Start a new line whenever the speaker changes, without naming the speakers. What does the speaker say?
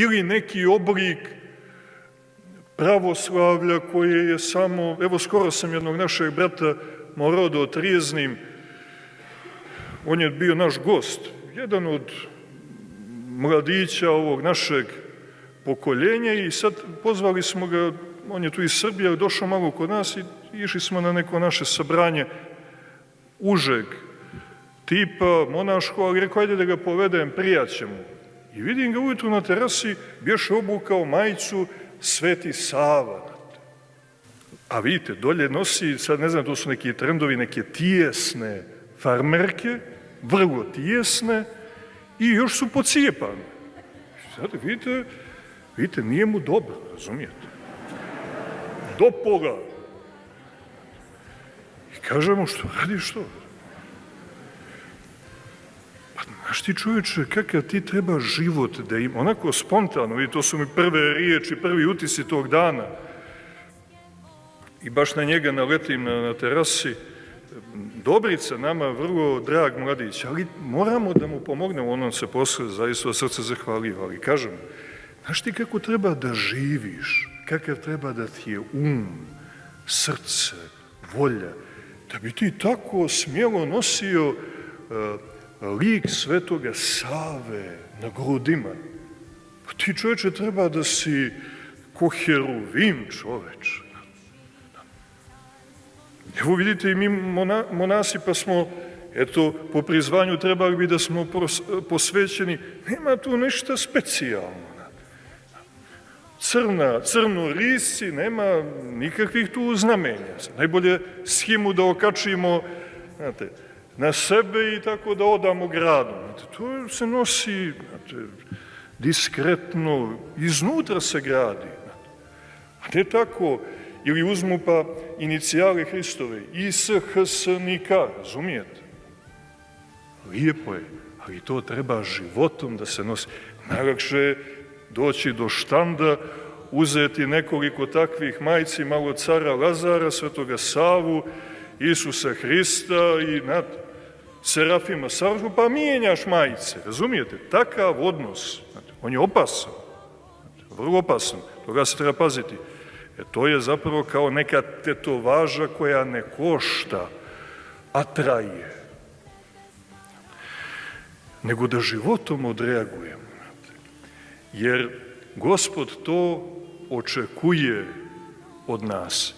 ili neki oblik pravoslavlja koje je samo, evo skoro sam jednog našeg brata morao da otrijeznim, on je bio naš gost, jedan od mladića ovog našeg pokoljenja i sad pozvali smo ga, on je tu iz Srbije, došao malo kod nas i išli smo na neko naše sabranje užeg tipa, monaško, ali rekao, ajde da ga povedem, prijaće mu. I vidim ga ujutru na terasi, bješe obukao majicu Sveti Sava. A vidite, dolje nosi, sad ne znam, to su neki trendovi, neke tijesne farmerke, vrlo tijesne i još su pocijepane. Sad vidite, nije mu dobro, razumijete? Do pola. I kažemo, što radiš to? Pa znaš ti čovječe, kakav ti treba život da ima, onako spontano, vidi, to su mi prve riječi, prvi utisi tog dana. I baš na njega naletim na terasi, Dobrica, nama vrlo drag mladić, ali moramo da mu pomognemo, on nam se posle zaista srce zahvalio, ali kažem, znaš ti kako treba da živiš, kakav treba da ti je srce, volja, da bi ti tako smjelo nosio lik Svetoga Save na grudima. Pa ti čovječe treba da si ko heruvim čoveč. Evo vidite i mi monasi pa smo, eto, po prizvanju trebali bi da smo posvećeni. Nema tu ništa specijalno. Crno risi, nema nikakvih tu znamenja. Najbolje schimu da okačimo, znate, na sebe i tako da odamo gradu. Znate, to se nosi, znate, diskretno, iznutra se gradi. A ne tako, ili uzmu pa inicijale Hristove, ISHSNK, razumijete? Lijepo je, ali to treba životom da se nosi. Najlakše je doći do štanda, uzeti nekoliko takvih majici, malo cara Lazara, Svetoga Savu, Isusa Hrista i Serafima Savršnog, pa mijenjaš majice, razumijete? Takav odnos, on je opasan, vrlo opasan, toga se treba paziti. To je zapravo kao neka tetovaža koja ne košta, a traje. Nego da životom odreagujemo. Jer Gospod to očekuje od nas.